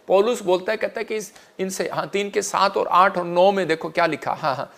पौलुस बोलता है, कहता है कि इनसे, हाँ 3 के 7 और 8 और 9 में देखो क्या लिखा। हाँ,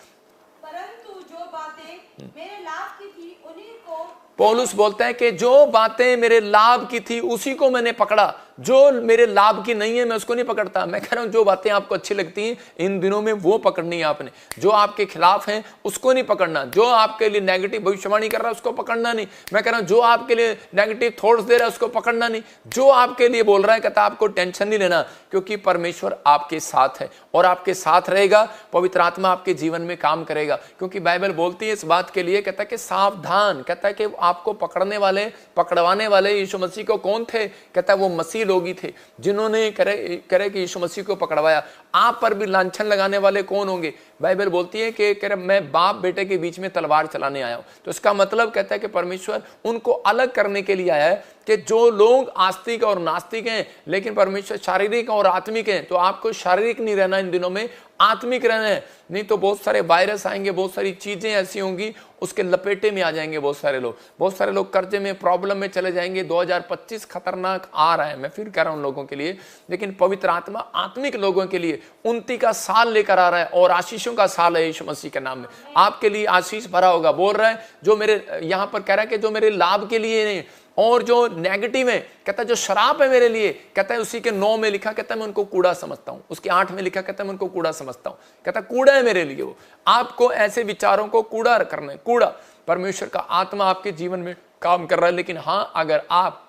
परंतु जो बातें मेरे लाभ की थी उन्हीं को, पौलुस बोलता है कि जो बातें मेरे लाभ की थी उसी को मैंने पकड़ा, जो मेरे लाभ की नहीं है मैं उसको नहीं पकड़ता। मैं कह रहा हूं जो बातें आपको अच्छी लगती हैं इन दिनों में वो पकड़नी है आपने, जो आपके खिलाफ हैं उसको नहीं पकड़ना, जो आपके लिए नेगेटिव भविष्यवाणी कर रहा है उसको पकड़ना नहीं। मैं कह रहा हूं जो आपके लिए नेगेटिव थॉट्स दे रहा है उसको पकड़ना नहीं, जो आपके लिए बोल रहा है कहता आपको टेंशन नहीं लेना, क्योंकि परमेश्वर आपके साथ है और आपके साथ रहेगा। पवित्र आत्मा आपके जीवन में काम करेगा, क्योंकि बाइबल बोलती है इस बात के लिए, कहता है कि सावधान, कहता है कि आपको पकड़ने वाले, पकड़वाने वाले यीशु मसीह को कौन थे, कहता है वो मसीह लोग ही थे जिन्होंने करे कि यीशु मसीह को पकड़वाया। आप पर भी लांछन लगाने वाले कौन होंगे? बाइबल बोलती है कि मैं बाप बेटे के बीच में तलवार चलाने आया हूं। तो इसका मतलब कहता है कि परमेश्वर उनको अलग करने के लिए आया है, कि जो लोग आस्तिक और नास्तिक हैं लेकिन परमेश्वर शारीरिक और आत्मिक हैं, तो आपको शारीरिक नहीं रहना इन दिनों में, आत्मिक रहना है। नहीं तो बहुत सारे वायरस आएंगे, बहुत सारी चीजें ऐसी होंगी, उसके लपेटे में आ जाएंगे बहुत सारे लोग कर्जे में, प्रॉब्लम में चले जाएंगे। 2025 खतरनाक आ रहा है, मैं फिर कह रहा हूं लोगों के लिए, लेकिन पवित्र आत्मा आत्मिक लोगों के लिए उन्नति का साल लेकर आ रहा है और आशीषों का साल है यीशु मसीह के नाम में। आपके लिए आशीष भरा होगा। बोल रहा है जो मेरे, यहां पर कह रहा है कि जो मेरे लाभ के लिए नहीं, और जो नेगेटिव है कहता है जो शराब है मेरे लिए, कहता है उसी के 9 में लिखा, कहता है मैं उनको कूड़ा समझता हूं। उसके 8 में लिखा, कहता है मैं उनको कूड़ा समझता हूं, कहता है कूड़ा है मेरे लिए वो। आपको ऐसे विचारों को कूड़ा करना है, कूड़ा। परमेश्वर का आत्मा आपके जीवन में काम कर रहा है, लेकिन हाँ अगर आप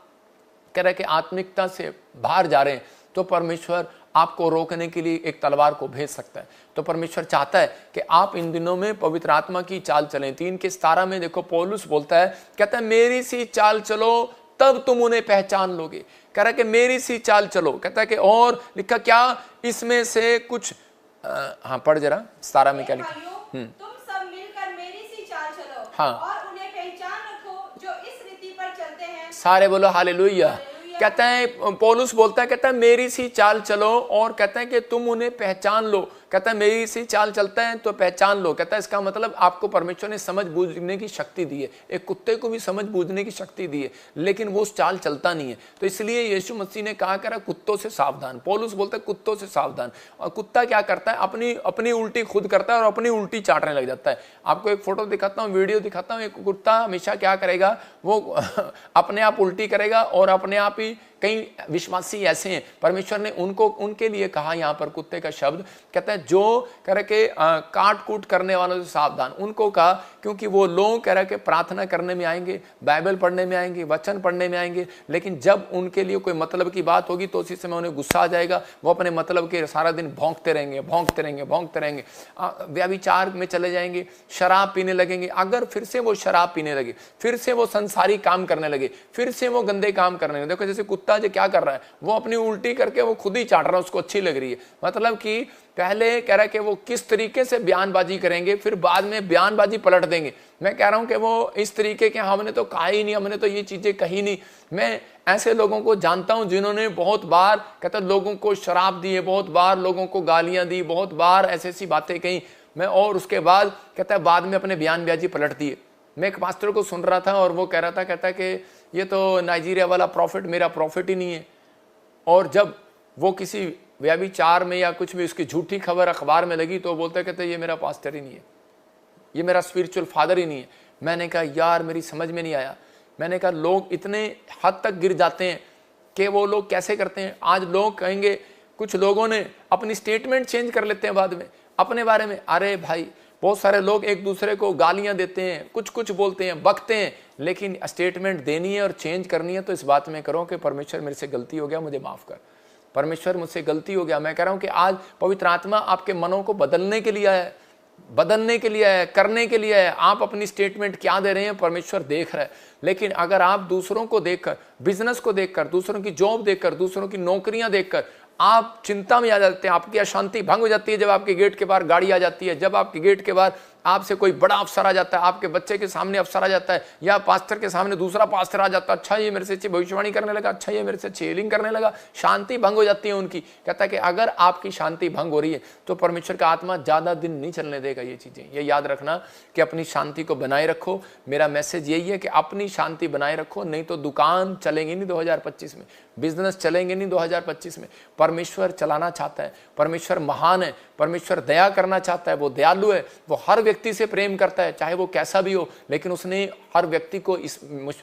कह रहे कि आत्मिकता से बाहर जा रहे हैं तो परमेश्वर आपको रोकने के लिए एक तलवार को भेज सकता है। तो परमेश्वर चाहता है कि आप इन दिनों में पवित्र आत्मा की चाल चलें। 3 के 17 में देखो पौलुस बोलता है, कहता है मेरी सी चाल चलो तब तुम उन्हें पहचान लोगे। कह रहा है कि मेरी सी चाल चलो, कहता है कि और लिखा क्या इसमें से कुछ, हाँ पढ़ जरा 17 में क्या लिखा। तुम सब मिलकर मेरी सी चाल चलो, हाँ, और उन्हें पहचान रखो जो इस रीति पर चलते हैं। सारे बोलो हालेलुया। कहता है पौलुस बोलता है, कहता है मेरी सी चाल चलो, और कहता है कि तुम उन्हें पहचान लो। कहता है मेरी सी चाल चलता है तो पहचान लो। कहता है इसका मतलब आपको परमेश्वर ने समझ बूझने की शक्ति दी है। एक कुत्ते को भी समझ बूझने की शक्ति दी है, लेकिन वो उस चाल चलता नहीं है। तो इसलिए यीशु मसीह ने कहा करा कुत्तों से सावधान। पौलुस बोलता है कुत्तों से सावधान। और कुत्ता क्या करता है, अपनी उल्टी खुद करता है और अपनी उल्टी चाटने लग जाता है। आपको एक फोटो दिखाता हूँ, वीडियो दिखाता हूँ। एक कुत्ता हमेशा क्या करेगा, वो अपने आप उल्टी करेगा और अपने आप ही। कई विश्वासी ऐसे हैं, परमेश्वर ने उनके लिए कहा यहाँ पर कुत्ते का शब्द, कहता है जो कह रहे के काट कूट करने वालों से सावधान। उनको कहा क्योंकि वो लोग कह रहे के प्रार्थना करने में आएंगे, बाइबल पढ़ने में आएंगे, वचन पढ़ने में आएंगे, लेकिन जब उनके लिए कोई मतलब की बात होगी तो उसी समय उन्हें गुस्सा आ जाएगा। वो अपने मतलब के सारा दिन भौंकते रहेंगे, व्यभिचार में चले जाएंगे, शराब पीने लगेंगे। अगर फिर से वो शराब पीने लगे, फिर से वो संसारी काम करने लगे, फिर से वो गंदे काम करने लगे। देखो जैसे कुत्ता जो क्या कर रहा है, वो अपनी उल्टी करके वो खुद ही चाट रहा है, उसको अच्छी लग रही है। मतलब कि पहले कह रहा है कि वो किस तरीके से बयानबाजी करेंगे, फिर बाद में बयानबाजी पलट देंगे। मैं कह रहा हूं कि वो इस तरीके के हमने तो कहा ही नहीं, हमने तो ये चीजें कही नहीं। मैं ऐसे लोगों को जानता हूं जिन्होंने बहुत बार कहता लोगों को शराब दी है, बहुत बार लोगों को गालियां दी, बहुत बार ऐसी बातें कही मैं, और उसके बाद कहता है बाद में अपने बयानबाजी पलट दिए। मैं एक पास्टर को सुन रहा था और वो कह रहा था, कहता है कि ये तो नाइजीरिया वाला प्रॉफिट मेरा प्रॉफिट ही नहीं है। और जब वो किसी व्यभिचार में या कुछ भी उसकी झूठी खबर अखबार में लगी तो बोलते कहते ये मेरा पास्टर ही नहीं है, ये मेरा स्पिरिचुअल फादर ही नहीं है। मैंने कहा यार मेरी समझ में नहीं आया। मैंने कहा लोग इतने हद तक गिर जाते हैं कि वो लोग कैसे करते हैं। आज लोग कहेंगे, कुछ लोगों ने अपनी स्टेटमेंट चेंज कर लेते हैं बाद में अपने बारे में। अरे भाई बहुत सारे लोग एक दूसरे को गालियां देते हैं, कुछ बोलते हैं, बकते हैं, लेकिन स्टेटमेंट देनी है और चेंज करनी है तो इस बात में करो कि परमेश्वर मेरे से गलती हो गया, मुझे माफ कर, परमेश्वर मुझसे गलती हो गया। मैं कह रहा हूं कि आज पवित्र आत्मा आपके मनों को बदलने के लिए है, करने के लिए है। आप अपनी स्टेटमेंट क्या दे रहे हैं परमेश्वर देख रहा है। लेकिन अगर आप दूसरों को देखकर, बिजनेस को देखकर, दूसरों की जॉब देखकर, दूसरों की नौकरियां देखकर आप चिंता में आ जाते हैं, आपकी अशांति भंग हो जाती है। जब आपके गेट के बाहर गाड़ी आ जाती है, जब आपके गेट के बाहर आपसे कोई बड़ा अफसर आ जाता है, आपके बच्चे के सामने अफसर आ जाता है, या पास्टर के सामने दूसरा पास्टर आ जाता है, अच्छा ये मेरे से अच्छी भविष्यवाणी करने लगा, अच्छा ये मेरे से अच्छी हीलिंग करने लगा, शांति भंग हो जाती है उनकी। कहता है कि अगर आपकी शांति भंग हो रही है तो परमेश्वर का आत्मा ज्यादा दिन नहीं चलने देगा ये चीजें। ये याद रखना कि अपनी शांति को बनाए रखो। मेरा मैसेज यही है कि अपनी शांति बनाए रखो, नहीं तो दुकान चलेंगी नहीं 2025 में, बिजनेस चलेंगे नहीं 2025 में। परमेश्वर चलाना चाहता है, परमेश्वर महान है, परमेश्वर दया करना चाहता है, वो दयालु है, वो हर व्यक्ति से प्रेम करता है चाहे वो कैसा भी हो। लेकिन उसने हर व्यक्ति को इस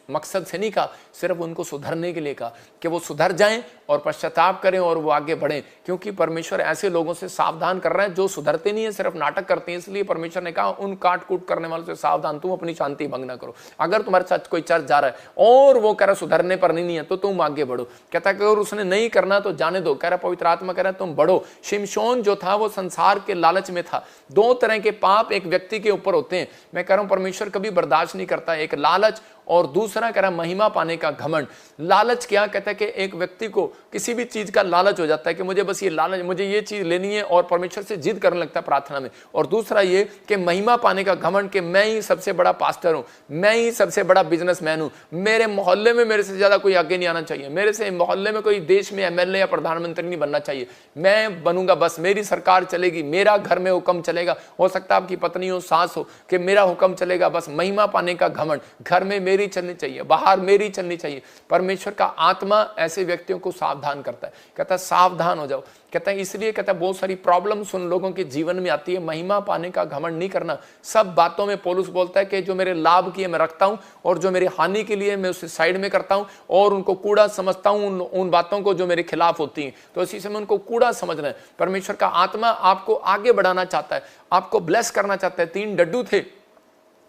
मकसद से नहीं कहा, सिर्फ उनको सुधरने के लिए कहा कि वो सुधर जाएं और पश्चाताप करें और वो आगे बढ़ें। क्योंकि परमेश्वर ऐसे लोगों से सावधान कर रहा है जो सुधरते नहीं है, सिर्फ नाटक करते हैं। इसलिए परमेश्वर ने कहा उन काट कूट करने वालों से सावधान, तुम अपनी शांति भंग ना करो। अगर तुम्हारे साथ कोई चर्च जा रहा है और वो कह रहा सुधरने पर नहीं है तो तुम आगे बढ़ो। कहता है कि अगर उसने नहीं करना तो जाने दो। कह रहा पवित्र आत्मा कह रहा तुम बढ़ो। शिमशोन जो था वो संसार के लालच में था। दो तरह के पाप एक व्यक्ति के ऊपर होते हैं, मैं कह रहा हूं परमेश्वर कभी बर्दाश्त नहीं करता। एक लालच और दूसरा कह रहा महिमा पाने का घमंड। लालच क्या कहता है कि एक व्यक्ति को किसी भी चीज का लालच हो जाता है कि मुझे बस ये लालच, मुझे ये चीज लेनी है और परमेश्वर से जिद करने लगता है प्रार्थना में। और दूसरा ये कि महिमा पाने का घमंड कि मैं ही सबसे बड़ा पास्टर हूं, मैं ही सबसे बड़ा बिजनेसमैन हूं, मेरे मोहल्ले में मेरे से ज्यादा कोई आगे नहीं आना चाहिए, मेरे से मोहल्ले में कोई देश में एमएलए या प्रधानमंत्री नहीं बनना चाहिए, मैं बनूंगा, बस मेरी सरकार चलेगी, मेरा घर में हुक्म चलेगा। हो सकता है आपकी पत्नी हो, सास हो, कि मेरा हुक्म चलेगा, बस महिमा पाने का घमंड, घर में मेरी चलनी चाहिए, बाहर मेरी चलनी चाहिए। परमेश्वर का आत्मा ऐसे व्यक्तियों को सावधान करता है, कहता है सावधान हो जाओ। कहता है इसलिए कहता है बहुत सारी प्रॉब्लम्स उन लोगों के जीवन में आती है। महिमा पाने का घमंड नहीं करना। सब बातों में पौलुस बोलता है कि जो मेरे लाभ की है मैं रखता हूं और जो मेरी हानि के लिए मैं उसे साइड में करता हूं और उनको कूड़ा समझता हूं, उन बातों को जो मेरे खिलाफ होती हैं, तो इसी से मैं उनको कूड़ा समझना है। परमेश्वर का आत्मा आपको आगे बढ़ाना चाहता है, आपको ब्लेस करना चाहता है। 3 डड्डू थे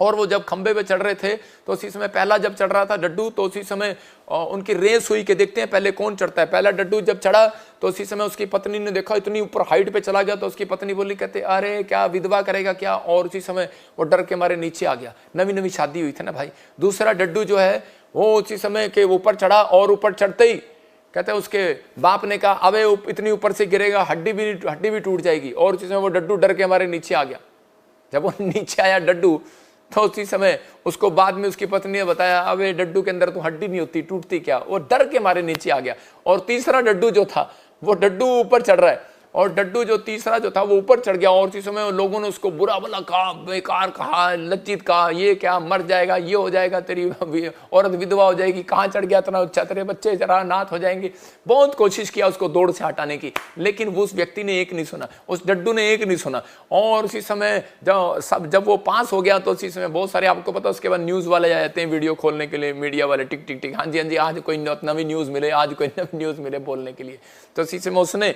और वो जब खंबे पे चढ़ रहे थे तो उसी समय पहला जब चढ़ रहा था डड्डू, तो उसी समय उनकी रेस हुई कि देखते हैं पहले कौन चढ़ता है। पहला डड्डू जब चढ़ा तो उसी समय उसकी पत्नी ने देखा इतनी ऊपर हाइट पे चला गया, तो उसकी पत्नी बोली, कहते अरे क्या विधवा करेगा क्या, और उसी समय वो डर के मारे नीचे आ गया। नवी नवी शादी हुई थी ना भाई। दूसरा डड्डू जो है वो उसी समय के ऊपर चढ़ा और ऊपर चढ़ते ही कहते उसके बाप ने कहा अबे इतनी ऊपर से गिरेगा, हड्डी भी टूट जाएगी, और उसी समय वो डड्डू डर के मारे नीचे आ गया। जब वो नीचे आया डड्डू तो उसी समय उसको बाद में उसकी पत्नी ने बताया अबे डड्डू के अंदर तो हड्डी नहीं होती, टूटती क्या, वो डर के मारे नीचे आ गया। और तीसरा डड्डू जो था वो डड्डू ऊपर चढ़ रहा है, और डड्डू जो तीसरा जो था वो ऊपर चढ़ गया, और उसी समय लोगों ने उसको बुरा भला कहा, बेकार कहा, लज्जित कहा, ये क्या मर जाएगा, ये हो जाएगा, तेरी औरत विधवा हो जाएगी, कहाँ चढ़ गया इतना अच्छा, तेरे बच्चे जरा नाथ हो जाएंगे। बहुत कोशिश किया उसको दौड़ से हटाने की, लेकिन उस व्यक्ति ने एक नहीं सुना, उस डड्डू ने एक नहीं सुना। और उसी समय जब वो पास हो गया तो उसी समय बहुत सारे, आपको पता उसके बाद न्यूज़ वाले आ जाते हैं वीडियो खोलने के लिए, मीडिया वाले, टिक टिक टिक, हाँ जी आज कोई नवी न्यूज़ मिले, आज कोई नवी न्यूज़ मिले बोलने के लिए। तो उसी समय उसने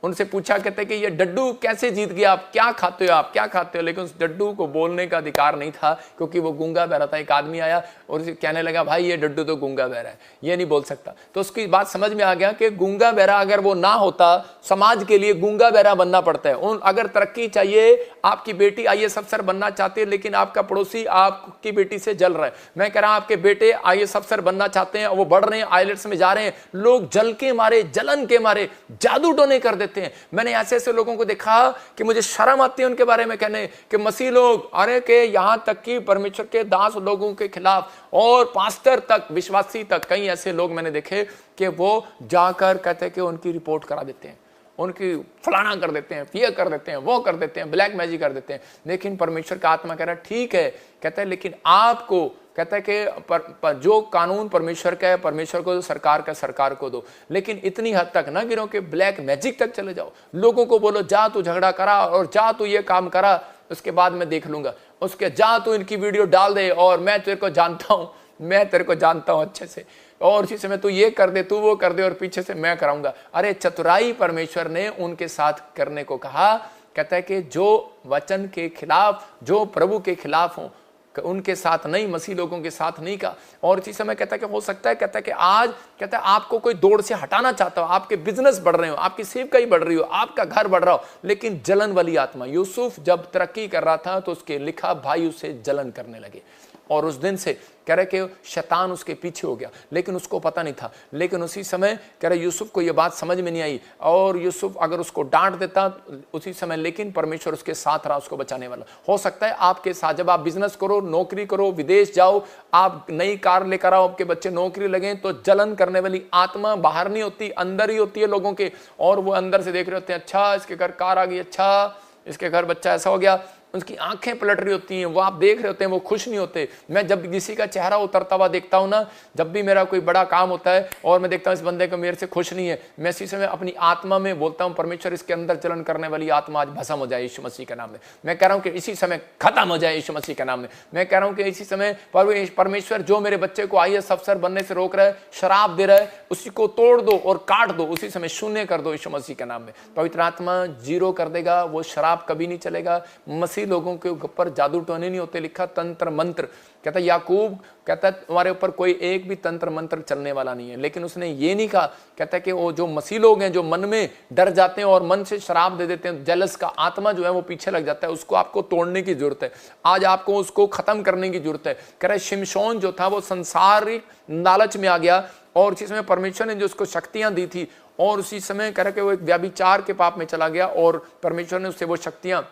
उनसे पूछा, कहते कि ये डड्डू कैसे जीत गया, आप क्या खाते हो, आप क्या खाते हो। लेकिन उस डड्डू को बोलने का अधिकार नहीं था क्योंकि वो गूंगा बहरा था। एक आदमी आया और उसे कहने लगा भाई ये डड्डू तो गूंगा बहरा है, ये नहीं बोल सकता। तो उसकी बात समझ में आ गया कि गूंगा बहरा अगर वो ना होता, समाज के लिए गूंगा बहरा बनना पड़ता है। अगर तरक्की चाहिए, आपकी बेटी IAS अफसर बनना चाहती है लेकिन आपका पड़ोसी आपकी बेटी से जल रहा है, मैं कह रहा हूं आपके बेटे IAS अफसर बनना चाहते हैं, वो बढ़ रहे हैं, IELTS में जा रहे हैं, लोग जल के मारे, जलन के मारे जादू टोने कर देते हैं। मैंने ऐसे लोगों को देखा कि मुझे शर्म आती है उनके बारे में कहने कि मसीह लोग, अरे के यहां तक कि परमेश्वर के दास लोगों के खिलाफ और पास्टर तक, विश्वासी तक, कई ऐसे लोग मैंने देखे कि वो जाकर कहते कि उनकी रिपोर्ट करा देते हैं, उनकी फलाना कर देते हैं, ये कर देते हैं, वो कर देते हैं, ब्लैक मैजिक कर देते हैं। लेकिन परमेश्वर का आत्मा कह रहा है ठीक है, कहता है लेकिन आपको, कहता है कि जो कानून परमेश्वर का है परमेश्वर को दो, सरकार का सरकार को दो, लेकिन इतनी हद तक ना गिरो कि ब्लैक मैजिक तक चले जाओ। लोगों को बोलो जा तू झगड़ा करा और जा तू ये काम करा, उसके बाद मैं देख लूंगा, उसके जा तू इनकी वीडियो डाल दे और मैं तेरे को जानता हूं, मैं तेरे को जानता हूं अच्छे से, और इसी समय तू ये कर दे, तू वो कर दे, और पीछे से मैं कराऊंगा। अरे चतुराई परमेश्वर ने उनके साथ करने को कहा। कहता है कि जो वचन के खिलाफ, जो प्रभु के खिलाफ हो, उनके साथ नहीं, मसीह लोगों के साथ नहीं का। और इसी समय कहता है कि हो सकता है, कहता है कि आज, कहता है आपको कोई दौड़ से हटाना चाहता हो, आपके बिजनेस बढ़ रहे हो, आपकी सेवकाई बढ़ रही हो, आपका घर बढ़ रहा हो, लेकिन जलन वाली आत्मा। यूसुफ जब तरक्की कर रहा था तो उसके लिखा भाई उससे जलन करने लगे, और उस दिन से कह रहे कि शैतान उसके पीछे हो गया, लेकिन उसको पता नहीं था। लेकिन उसी समय कह रहे यूसुफ को ये बात समझ में नहीं आई, और यूसुफ अगर उसको डांट देता उसी समय, लेकिन परमेश्वर उसके साथ रहा, उसको बचाने वाला। हो सकता है आपके साथ, जब आप बिजनेस करो, नौकरी करो, विदेश जाओ, आप नई कार लेकर आओ, आपके बच्चे नौकरी लगे, तो जलन करने वाली आत्मा बाहर नहीं होती, अंदर ही होती है लोगों के, और वो अंदर से देख रहे होते हैं, अच्छा इसके घर कार आ गई, अच्छा इसके घर बच्चा ऐसा हो गया, उसकी आंखें पलट रही होती हैं, वो आप देख रहे होते हैं, वो खुश नहीं होते। मैं जब किसी का चेहरा उतरता हुआ देखता हूं ना, जब भी मेरा कोई बड़ा काम होता है और मैं देखता हूं इस बंदे को मेरे से खुश नहीं है, मैं इसी समय अपनी आत्मा में बोलता हूं, परमेश्वर इसके अंदर जलन करने वाली आत्मा आज भस्म हो जाए यीशु मसीह के नाम में। मैं कह रहा हूं कि इसी समय खत्म हो जाए यीशु मसीह के नाम में। मैं कह रहा हूं कि इसी समय परमेश्वर जो मेरे बच्चे को IAS अफसर बनने से रोक रहा है, शराब दे रहा है, उसी को तोड़ दो और काट दो, उसी समय शून्य कर दो यीशु मसीह के नाम में। पवित्र आत्मा जीरो कर देगा, वो शराब कभी नहीं चलेगा। मसीह लोगों के ऊपर जादू टोने नहीं होते, लिखा तंत्र मंत्र। कहता याकूब कहता तुम्हारे ऊपर कोई एक भी तंत्र मंत्र चलने वाला नहीं है, लेकिन उसने ये नहीं कहा, कहता कि वो जो मसीह लोग हैं जो मन में डर जाते हैं और मन से शराब दे देते हैं, जेलस का आत्मा जो है वो पीछे लग जाता है, उसको आपको तोड़ने की जरूरत है। आज आपको उसको खत्म करने की जरूरत है। कह रहे शिमशोन जो था वो संसारिक लालच में आ गया, और उसी समय परमेश्वर ने जो उसको शक्तियां दी थी, और उसी समय कह रहे कि वो एक व्यभिचार के पाप में चला गया, और परमेश्वर ने उससे वो शक्तियां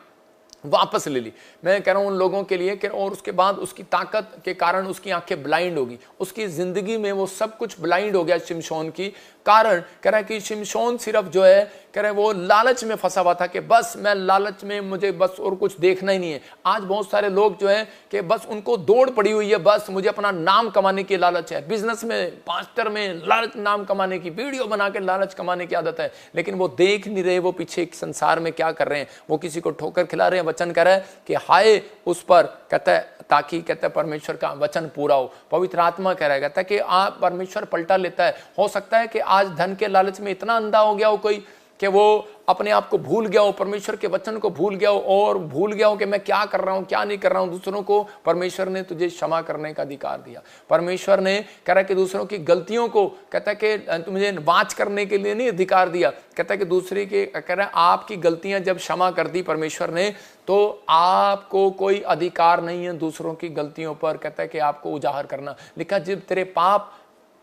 वापस ले ली। मैं कह रहा हूं उन लोगों के लिए कि, और उसके बाद उसकी ताकत के कारण उसकी आंखें ब्लाइंड होगी, उसकी जिंदगी में वो सब कुछ ब्लाइंड हो गया शिमशोन की कारण। कह रहा है कि शिमशोन सिर्फ जो है कह रहे वो लालच में फंसा हुआ था कि बस मैं लालच में, मुझे बस और कुछ देखना ही नहीं है। आज बहुत सारे लोग जो है कि बस उनको दौड़ पड़ी हुई है, बस मुझे अपना नाम कमाने की लालच है, बिजनेस में, पास्टर में लालच, नाम कमाने की, वीडियो बना के लालच कमाने की आदत है, लेकिन वो देख नहीं रहे वो पीछे एक संसार में क्या कर रहे हैं। वो किसी को ठोकर खिला रहे हैं। वचन कह रहा है कि हाय उस पर, कहता है ताकि कहता है परमेश्वर का वचन पूरा हो। पवित्र आत्मा कह रहा है, कहता है कि आप परमेश्वर पलटा लेता है। हो सकता है कि आज धन के लालच में इतना अंधा हो गया हो कोई कि वो अपने आप को भूल गया हो, परमेश्वर के वचन को भूल गया हो, और भूल गया हो कि मैं क्या कर रहा हूं, क्या नहीं कर रहा हूं। दूसरों को परमेश्वर ने तुझे क्षमा करने का अधिकार दिया। परमेश्वर ने कह रहा है कि दूसरों की गलतियों को, कहता है कि तुझे वाच करने के लिए नहीं अधिकार दिया, कहता है कि दूसरे के, कह रहा है आपकी गलतियां जब क्षमा कर दी परमेश्वर ने, तो आपको कोई अधिकार नहीं है दूसरों की गलतियों पर, कहता है कि आपको उजागर करना। लिखा जब तेरे पाप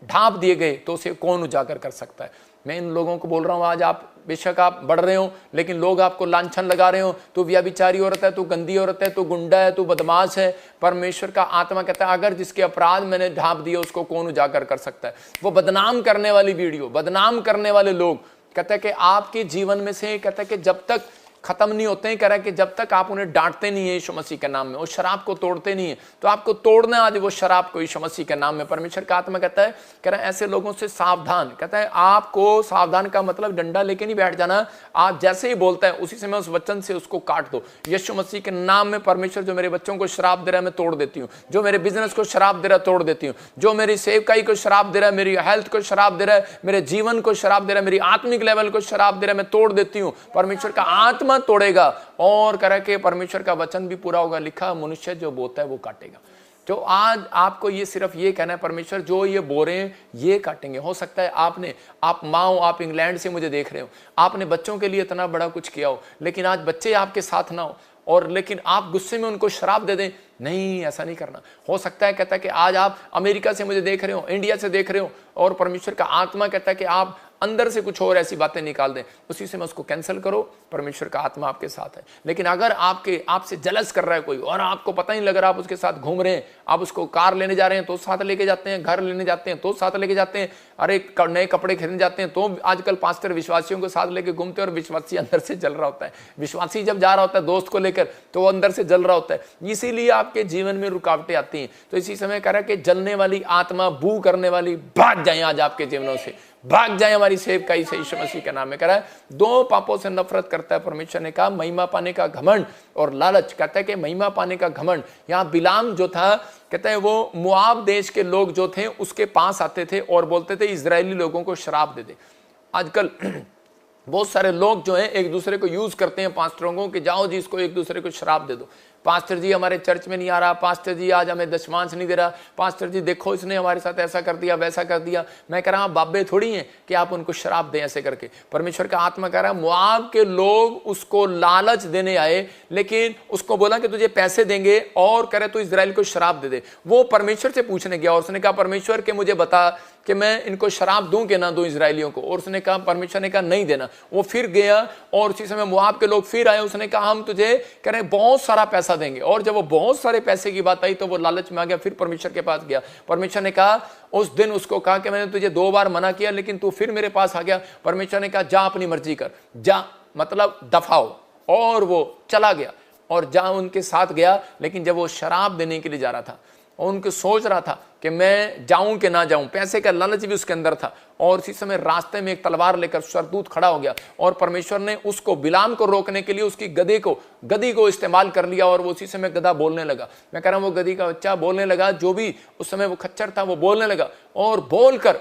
ढांप दिए गए तो उसे कौन उजागर कर सकता है। मैं इन लोगों को बोल रहा हूं, आज आप बेशक आप बढ़ रहे हो, लेकिन लोग आपको लांछन लगा रहे हो, तू व्यभिचारी औरत है, तू गंदी औरत है, तू गुंडा है, तू बदमाश है। परमेश्वर का आत्मा कहता है अगर जिसके अपराध मैंने ढांप दिए उसको कौन उजागर कर सकता है। वो बदनाम करने वाली वीडियो, बदनाम करने वाले लोग, कहता है कि आपके जीवन में से, कहता है कि जब तक खत्म नहीं होते हैं, कह रहा है कि जब तक आप उन्हें डांटते नहीं है यीशु मसीह के नाम में, उस शराब को तोड़ते नहीं है, तो आपको तोड़ना आज वो शराब को यीशु मसीह के नाम में। परमेश्वर का आत्मा कहता है, कह रहा है ऐसे लोगों से सावधान। कहता है आपको सावधान का मतलब डंडा लेके नहीं बैठ जाना, आप जैसे ही बोलता है उसी समय उस वचन से उसको काट दो। यीशु मसीह के नाम में परमेश्वर जो मेरे बच्चों को शराब दे रहा है मैं तोड़ देती हूँ, जो मेरे बिजनेस को शराब दे रहा है तोड़ देती हूँ, जो मेरी सेवकाई को शराब दे रहा है, मेरी हेल्थ को शराब दे रहा है, मेरे जीवन को शराब दे रहा है, मेरी आत्मिक लेवल को शराब दे रहा है, मैं तोड़ देती हूँ। परमेश्वर का आत्मा तोड़ेगा, और कह के परमेश्वर का वचन भी पूरा होगा। लिखा मनुष्य जो बोता है वो काटेगा। तो आज आपको ये सिर्फ ये कहना है, परमेश्वर जो ये बो रहे हैं ये काटेंगे। हो सकता है आप माँ हो, आप इंग्लैंड से मुझे देख रहे हो, आपने बच्चों के लिए इतना बड़ा कुछ किया हो, लेकिन आज बच्चे आपके साथ ना हो, और लेकिन आप गुस्से में उनको शराब दे दें। नहीं, ऐसा नहीं करना। हो सकता है कहता है कि आज आप अमेरिका से मुझे देख रहे हो, इंडिया से देख रहे हो, और परमेश्वर का आत्मा कहता है कि आप अंदर से कुछ और ऐसी बातें निकाल दें, उसी से मैं उसको कैंसिल करो। परमेश्वर का आत्मा आपके साथ है। लेकिन अगर आपसे जलस कर रहा है कोई, और आपको पता नहीं लग रहा, आप उसके साथ घूम रहे हैं, आप उसको कार लेने जा रहे हैं तो साथ लेके जाते हैं, घर लेने जाते हैं तो साथ लेके जाते हैं, अरे नए कपड़े खरीदने जाते हैं तो आजकल पास्टर विश्वासियों को साथ लेके घूमते हैं, और विश्वासी अंदर से जल रहा होता है। विश्वासी जब जा रहा होता है दोस्त को लेकर तो वो अंदर से जल रहा होता है। इसीलिए आपके जीवन में रुकावटें आती हैं। तो इसी समय कह रहा है कि जलने वाली आत्मा, बू करने वाली, भाग जाए आज आपके जीवनों से, भाग जाए हमारी सेवकाई से यीशु मसीह के नाम में। कह रहा है दो पापों से नफरत करता है परमेश्वर ने कहा, महिमा पाने का घमंड और लालच। कहता है कि महिमा पाने का घमंड, यहाँ बिलाम जो था, कहता है वो मुआब देश के लोग जो थे उसके पास आते थे और बोलते थे इजरायली लोगों को शराब दे दे। आजकल बहुत सारे लोग जो हैं एक दूसरे को यूज करते हैं पास्टरों को कि जाओ जी इसको एक दूसरे को शराब दे दो। पास्टर जी हमारे चर्च में नहीं आ रहा, पास्टर जी आज हमें दशमांश नहीं दे रहा, पास्टर जी देखो इसने हमारे साथ ऐसा कर दिया वैसा कर दिया। मैं कह रहा हूं बाबे थोड़ी हैं कि आप उनको शराब दें ऐसे करके। परमेश्वर का आत्मा कह रहा है मोआब के लोग उसको लालच देने आए, लेकिन उसको बोला कि तुझे पैसे देंगे और करे तो इजराइल को शराब दे दे। वो परमेश्वर से पूछने गया और उसने कहा परमेश्वर के मुझे बता कि मैं इनको शराब दूं कि ना दूं इजराइलियों को। और उसने कहा, परमेश्वर ने कहा नहीं देना। वो फिर गया और उसी समय मोआब के लोग फिर आए, उसने कहा हम तुझे कह रहे बहुत सारा पैसा देंगे। और जब वो बहुत सारे पैसे की बात आई तो वो लालच में आ गया, फिर परमेश्वर के पास गया। परमेश्वर ने कहा, उस दिन उसको कहा कि मैंने तुझे 2 बार मना किया लेकिन तू फिर मेरे पास आ गया। परमेश्वर ने कहा जा अपनी मर्जी कर, जा मतलब दफाओ। और वो चला गया और जहां उनके साथ गया, लेकिन जब वो शराब देने के लिए जा रहा था और उनको सोच रहा था कि मैं जाऊं कि ना जाऊं, पैसे का लालच भी उसके अंदर था। और इसी समय रास्ते में एक तलवार लेकर स्वर्गदूत खड़ा हो गया और परमेश्वर ने उसको बिलाम को रोकने के लिए उसकी गदी को इस्तेमाल कर लिया और वो उसी समय गधा बोलने लगा। मैं कह रहा हूं वो गधी का बच्चा बोलने लगा, जो भी उस समय वो खच्चर था वो बोलने लगा और बोलकर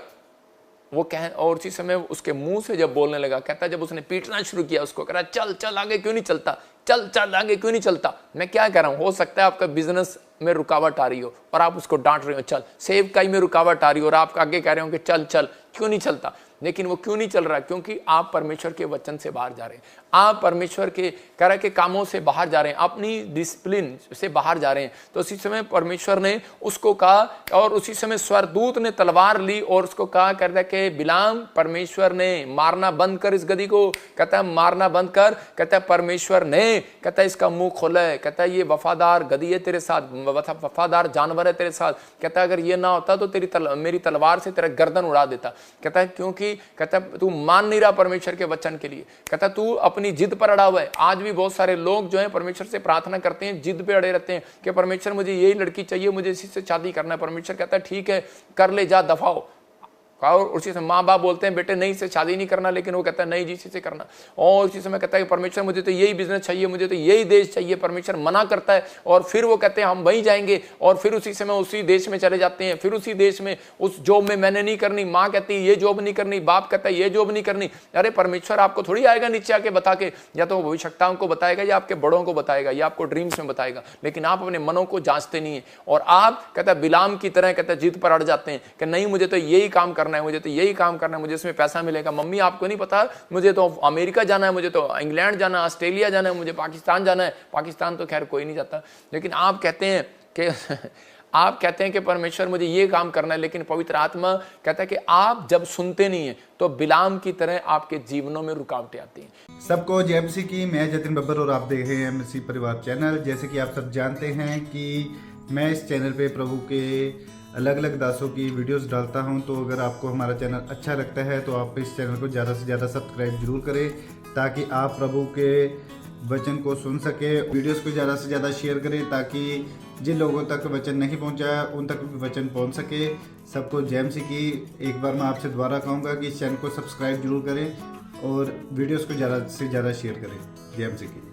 वो और उसी समय उसके मुंह से जब बोलने लगा, कहता जब उसने पीटना शुरू किया उसको, कह रहा चल चल आगे क्यों नहीं चलता, चल चल आगे क्यों नहीं चलता। मैं क्या कह रहा हूं, हो सकता है आपका बिजनेस में रुकावट आ रही हो और आप उसको डांट रहे हो, चल। सेवकाई में रुकावट आ रही हो और आप आगे कह रहे हो कि चल चल, क्यों नहीं चलता। लेकिन वो क्यों नहीं चल रहा, क्योंकि आप परमेश्वर के वचन से बाहर जा रहे हैं, आप परमेश्वर के तरह के कामों से बाहर जा रहे हैं, अपनी डिसिप्लिन से बाहर जा रहे हैं। तो उसी समय परमेश्वर ने उसको कहा और उसी समय स्वर्गदूत ने तलवार ली और उसको कहा कहता कि बिलाम परमेश्वर ने मारना बंद कर इस गधी को, कहता है मारना बंद कर। कहता है परमेश्वर ने, कहता है इसका मुंह खोला है, कहता है ये वफादार गधी है तेरे साथ, वफादार जानवर है तेरे साथ। कहता है अगर ये ना होता तो मेरी तलवार से तेरा गर्दन उड़ा देता। कहता है क्योंकि कहता तू मान नहीं रहा परमेश्वर के वचन के लिए, कहता तू अपनी जिद पर अड़ा हुआ है। आज भी बहुत सारे लोग जो है परमेश्वर से प्रार्थना करते हैं, जिद पे अड़े रहते हैं कि परमेश्वर मुझे यही लड़की चाहिए, मुझे इसी से शादी करना है। परमेश्वर कहता है ठीक है कर ले, जा दफाओ। और उसी समय माँ बाप बोलते हैं बेटे नहीं से शादी नहीं करना, लेकिन वो कहता है नहीं जी इसी से करना। और उसी समय कहता है कि परमेश्वर मुझे तो यही बिजनेस चाहिए, मुझे तो यही देश चाहिए। परमेश्वर मना करता है और फिर वो कहते हैं हम वहीं जाएंगे और फिर उसी समय उसी देश में चले जाते हैं। फिर उसी देश में उस जॉब में मैंने नहीं करनी, माँ कहती है ये जॉब नहीं करनी, बाप कहता है ये जॉब नहीं करनी। अरे परमेश्वर आपको थोड़ी आएगा नीचे आके बता के, या तो भविष्यवक्ताओं को बताएगा या आपके बड़ों को बताएगा या आपको ड्रीम्स में बताएगा, लेकिन आप अपने मनों को जांचते नहीं है। और आप कहता है बिलाम की तरह कहता है जिद पर अड़ जाते हैं कि नहीं मुझे तो यही काम करना है, मुझे तो यही काम करना है, मुझे इसमें पैसा मिलेगा। मम्मी आपको नहीं पता मुझे तो अमेरिका जाना है, मुझे तो इंग्लैंड जाना है, ऑस्ट्रेलिया जाना है, मुझे पाकिस्तान जाना है। पाकिस्तान तो खैर कोई नहीं जाता, लेकिन आप कहते हैं कि आप कहते हैं कि परमेश्वर मुझे ये काम करना है, लेकिन पवित्र आत्मा कहता है कि आप जब सुनते नहीं है तो बिलाम की तरह आपके जीवनों में रुकावटें आती हैं। सबको जय मसीह की, मैं जतिन बब्बर और आप देख रहे हैं मसीह परिवार चैनल। जैसे कि आप सब जानते हैं कि मैं इस चैनल पे प्रभु के अलग अलग दासों की वीडियोस डालता हूं, तो अगर आपको हमारा चैनल अच्छा लगता है तो आप इस चैनल को ज़्यादा से ज़्यादा सब्सक्राइब जरूर करें, ताकि आप प्रभु के वचन को सुन सके। वीडियोस को ज़्यादा से ज़्यादा शेयर करें ताकि जिन लोगों तक वचन नहीं पहुंचा उन तक भी वचन पहुंच सके। सबको जय मसीह की। एक बार मैं आपसे दोबारा कहूँगा कि इस चैनल को सब्सक्राइब जरूर करें और वीडियोस को ज़्यादा से ज़्यादा शेयर करें। जय मसीह की।